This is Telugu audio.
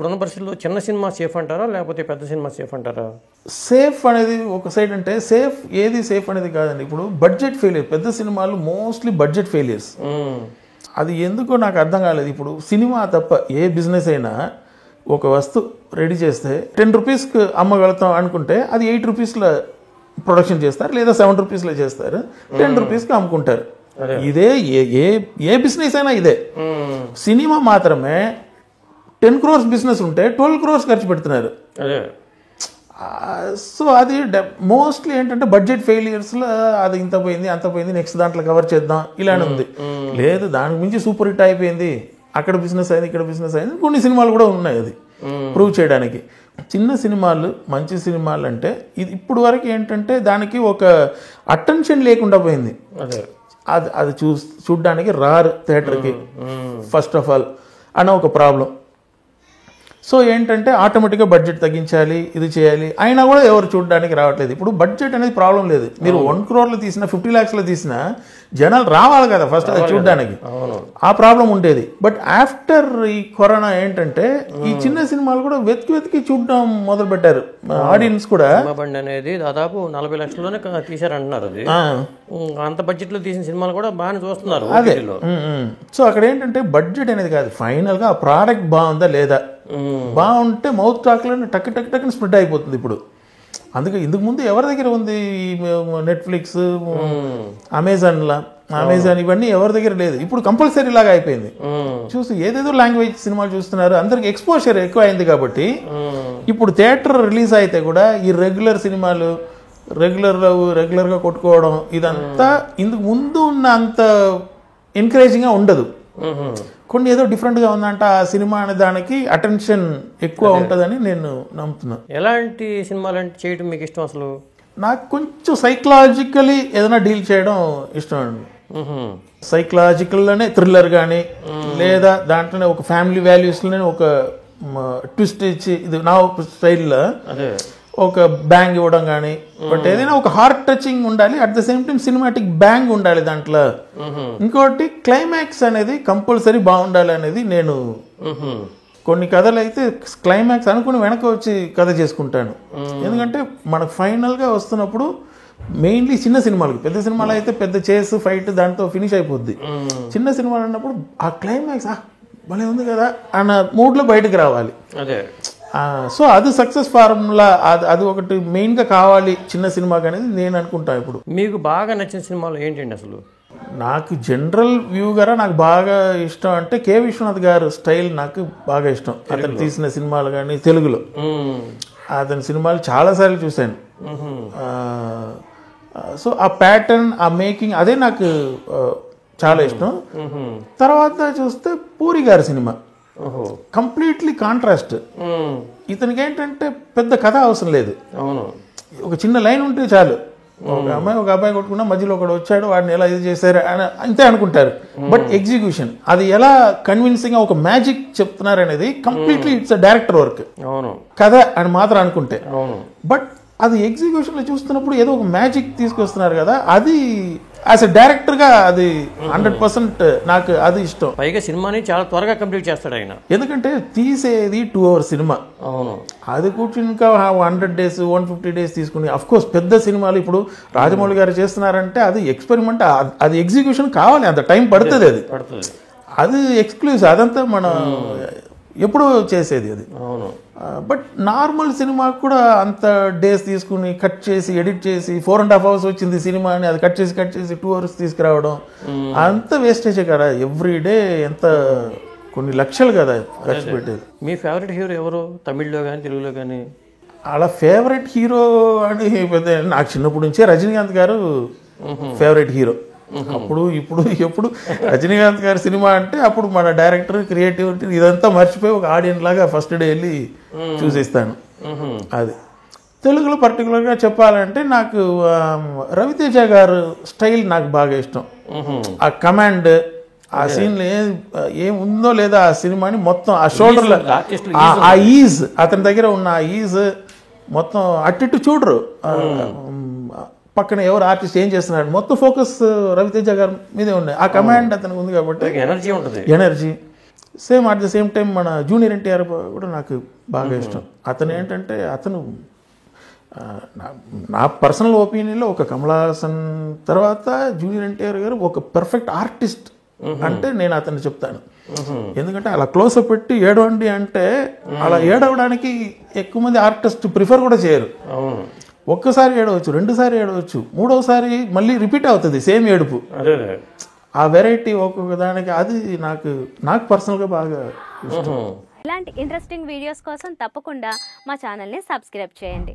ఇప్పుడున్న పరిస్థితుల్లో చిన్న సినిమా సేఫ్ అంటారా లేకపోతే పెద్ద సినిమా సేఫ్ అంటారా? సేఫ్ అనేది ఒక సైడ్ అంటే ఏది సేఫ్ అనేది కాదండి. ఇప్పుడు బడ్జెట్ ఫెయిలియర్, పెద్ద సినిమాలు మోస్ట్లీ బడ్జెట్ ఫెయిలియర్స్. అది ఎందుకో నాకు అర్థం కాలేదు. ఇప్పుడు సినిమా తప్ప ఏ బిజినెస్ అయినా ఒక వస్తువు రెడీ చేస్తే 10 రూపీస్కి అమ్మగలుగుతాం అనుకుంటే అది 8 రూపీస్లో ప్రొడక్షన్ చేస్తారు, లేదా 7 రూపీస్లో చేస్తారు, 10 రూపీస్కి అమ్ముకుంటారు. ఇదే ఏ బిజినెస్ అయినా ఇదే. సినిమా మాత్రమే 10 crores బిజినెస్ ఉంటే 12 crores ఖర్చు పెడుతున్నారు. సో అది మోస్ట్లీ ఏంటంటే బడ్జెట్ ఫెయిలియర్స్లో అది ఇంత పోయింది అంత పోయింది, నెక్స్ట్ దాంట్లో కవర్ చేద్దాం ఇలానే ఉంది. లేదు దానికి మించి సూపర్ హిట్ అయిపోయింది, అక్కడ బిజినెస్ అయింది ఇక్కడ బిజినెస్ అయింది. కొన్ని సినిమాలు కూడా ఉన్నాయి అది ప్రూవ్ చేయడానికి. చిన్న సినిమాలు మంచి సినిమాలు అంటే ఇది ఇప్పుడు వరకు ఏంటంటే దానికి ఒక అటెన్షన్ లేకుండా పోయింది. అది చూడడానికి రారు థియేటర్కి ఫస్ట్ ఆఫ్ ఆల్ అన్న ఒక ప్రాబ్లం. సో ఏంటంటే ఆటోమేటిక్గా బడ్జెట్ తగ్గించాలి, ఇది చేయాలి, అయినా కూడా ఎవరు చూడడానికి రావట్లేదు. ఇప్పుడు బడ్జెట్ అనేది ప్రాబ్లం లేదు. మీరు 1 crore తీసినా 50 lakhs తీసినా జనాలు రావాలి కదా ఫస్ట్ అది చూడడానికి, ఆ ప్రాబ్లం ఉండేది. బట్ ఆఫ్టర్ ఈ కరోనా ఏంటంటే ఈ చిన్న సినిమాలు కూడా వెతికి చూడడం మొదలు పెట్టారు. ఆడియన్స్ కూడా అనేది దాదాపు 40 lakhsలోనే తీసారంటున్నారు. అది అంత బడ్జెట్ లో తీసిన సినిమాలు కూడా బాగానే చూస్తున్నారు. అదే. సో అక్కడ ఏంటంటే బడ్జెట్ అనేది కాదు, ఫైనల్ గా ఆ ప్రోడక్ట్ బాగుందా లేదా, బాగుంటే మౌత్ టాక్లో టక్ స్ప్రెడ్ అయిపోతుంది. ఇప్పుడు అందుకే ఇందుకు ముందు ఎవరి దగ్గర ఉంది, నెట్ఫ్లిక్స్, అమెజాన్ ఇవన్నీ ఎవరి దగ్గర లేదు. ఇప్పుడు కంపల్సరీ లాగా అయిపోయింది. చూసి ఏదేదో లాంగ్వేజ్ సినిమాలు చూస్తున్నారు, అందరికి ఎక్స్పోజర్ ఎక్కువ అయింది. కాబట్టి ఇప్పుడు థియేటర్ రిలీజ్ అయితే కూడా ఈ రెగ్యులర్ సినిమాలు రెగ్యులర్గా కొట్టుకోవడం ఇదంతా ఇందుకు ముందు ఉన్న అంత ఎంకరేజింగ్గా ఉండదు. కొన్ని ఏదో డిఫరెంట్గా ఉందంట ఆ సినిమా అనే దానికి అటెన్షన్ ఎక్కువ ఉంటుందని నేను నమ్ముతున్నాను. ఎలాంటి సినిమాలు అంటే చేయడం మీకు ఇష్టం? అసలు నాకు కొంచెం సైకలాజికలీ ఏదైనా డీల్ చేయడం ఇష్టం అండి. సైకలాజికల్లోనే థ్రిల్లర్ కానీ, లేదా దాంట్లోనే ఒక ఫ్యామిలీ వాల్యూస్లోనే ఒక ట్విస్ట్ ఇచ్చి ఇది నా స్టైల్లో ఒక బ్యాంగ్ ఇవ్వడం కానీ, బట్ ఏదైనా ఒక హార్ట్ టచింగ్ ఉండాలి, at the same time cinematic bang ఉండాలి దాంట్లో. ఇంకోటి క్లైమాక్స్ అనేది కంపల్సరీ బాగుండాలి అనేది నేను కొన్ని కథలు అయితే క్లైమాక్స్ అనుకుని వెనక వచ్చి కథ చేసుకుంటాను. ఎందుకంటే మనకు ఫైనల్గా వస్తున్నప్పుడు మెయిన్లీ చిన్న సినిమాలకు, పెద్ద సినిమాలు అయితే పెద్ద చేస్ ఫైట్ దాంతో ఫినిష్ అయిపోద్ది. చిన్న సినిమాలు అన్నప్పుడు ఆ క్లైమాక్స్ భలే ఉంది కదా అన్న మూడ్లో బయటకు రావాలి. సో అది సక్సెస్ ఫార్ములా, అది ఒకటి మెయిన్గా కావాలి చిన్న సినిమాకి అనేది నేను అనుకుంటాను. ఇప్పుడు మీకు బాగా నచ్చిన సినిమాలు ఏంటండి? అసలు నాకు జనరల్ వ్యూగా నాకు బాగా ఇష్టం అంటే కె విశ్వనాథ్ గారు స్టైల్ నాకు బాగా ఇష్టం. అతను తీసిన సినిమాలు కానీ తెలుగులో అతని సినిమాలు చాలాసార్లు చూశాను. సో ఆ ప్యాటర్న్, ఆ మేకింగ్ అదే నాకు చాలా ఇష్టం. తర్వాత చూస్తే పూరి గారి సినిమా కంప్లీట్లీ కాంట్రాస్ట్. ఇతనికి ఏంటంటే పెద్ద కథ అవసరం లేదు, ఒక చిన్న లైన్ ఉంటే చాలు. ఒక అబ్బాయి కొట్టుకున్నా మధ్యలో ఒకడు వచ్చాడు, వాడిని ఎలా ఇది చేశారు అని అంతే అనుకుంటారు. బట్ ఎగ్జిక్యూషన్ అది ఎలా కన్విన్సింగ్ గా ఒక మ్యాజిక్ చెప్తున్నారు అనేది కంప్లీట్లీ ఇట్స్ డైరెక్టర్ వర్క్. కథ అని మాత్రం అనుకుంటే, బట్ అది ఎగ్జిక్యూషన్ లో చూస్తున్నప్పుడు ఏదో ఒక మ్యాజిక్ తీసుకొస్తున్నారు కదా, అది యాజ్ ఎ డైరెక్టర్ గా అది 100% నాకు అది ఇష్టం. పైగా సినిమాని చాలా త్వరగా కంప్లీట్ చేస్తాడు ఆయన, ఎందుకంటే తీసేది 2 hours సినిమా. అది కూర్చుని ఇంకా 100 days 150 days తీసుకుని, అఫ్ కోర్స్ పెద్ద సినిమాలు ఇప్పుడు రాజమౌళి గారు చేస్తున్నారంటే అది ఎక్స్పెరిమెంట్, అది ఎగ్జిక్యూషన్ కావాలి, అంత టైం పడుతుంది. అది ఎక్స్క్లూజివ్, అదంతా మనం ఎప్పుడు చేసేది అది. బట్ నార్మల్ సినిమా కూడా అంత డేస్ తీసుకుని కట్ చేసి ఎడిట్ చేసి 4.5 hours వచ్చింది సినిమా అని అది కట్ చేసి 2 hours తీసుకురావడం అంత వేస్టేజే కదా. ఎవ్రీ డే ఎంత కొన్ని లక్షలు కదా ఖర్చు పెట్టేది. మీ ఫేవరెట్ హీరో ఎవరు, తమిళ్లో కానీ తెలుగులో కానీ? అలా ఫేవరెట్ హీరో అని నాకు చిన్నప్పటి నుంచే రజనీకాంత్ గారు ఫేవరెట్ హీరో. అప్పుడు ఇప్పుడు ఎప్పుడు రజనీకాంత్ గారి సినిమా అంటే అప్పుడు మన డైరెక్టర్ క్రియేటివిటీ ఇదంతా మర్చిపోయి ఒక ఆడియన్స్ లాగా ఫస్ట్ డే వెళ్ళి చూసేస్తాను. అది తెలుగులో పర్టికులర్గా చెప్పాలంటే నాకు రవితేజ గారు స్టైల్ నాకు బాగా ఇష్టం. ఆ కమాండ్, ఆ సీన్ ఏం ఉందో లేదా ఆ సినిమాని మొత్తం ఆ షోల్డర్లో ఆ ఈజ్, అతని దగ్గర ఉన్న ఆ ఈజ్ మొత్తం అట్టిట్టు చూడరు, పక్కన ఎవరు ఆర్టిస్ట్ ఏం చేస్తున్నాడు మొత్తం ఫోకస్ రవితేజ గారి మీదే ఉన్నాయి. ఆ కమాండ్ అతనికి ఉంది కాబట్టి ఎనర్జీ ఉంటుంది. Energy same at the same time మన జూనియర్ ఎన్టీఆర్ కూడా నాకు బాగా ఇష్టం. అతను ఏంటంటే అతను నా పర్సనల్ ఒపీనియన్లో ఒక కమల్ హాసన్ తర్వాత జూనియర్ ఎన్టీఆర్ గారు ఒక పర్ఫెక్ట్ ఆర్టిస్ట్ అంటే నేను అతన్ని చెప్తాను. ఎందుకంటే అలా క్లోజ్అప్ పెట్టి ఏడవండి అంటే అలా ఏడవడానికి ఎక్కువ మంది ఆర్టిస్ట్ ప్రిఫర్ కూడా చేయరు. ఒక్కసారి ఏడవచ్చు, రెండుసారి ఏడవచ్చు, మూడవసారి మళ్ళీ రిపీట్ అవుతుంది సేమ్ ఏడుపు. ఆ వెరైటీ ఒక్కొక్క దానికి అది నాకు పర్సనల్గా బాగా ఇష్టం. ఇలాంటి ఇంట్రెస్టింగ్ వీడియోస్ కోసం తప్పకుండా మా ఛానల్ని సబ్స్క్రైబ్ చేయండి.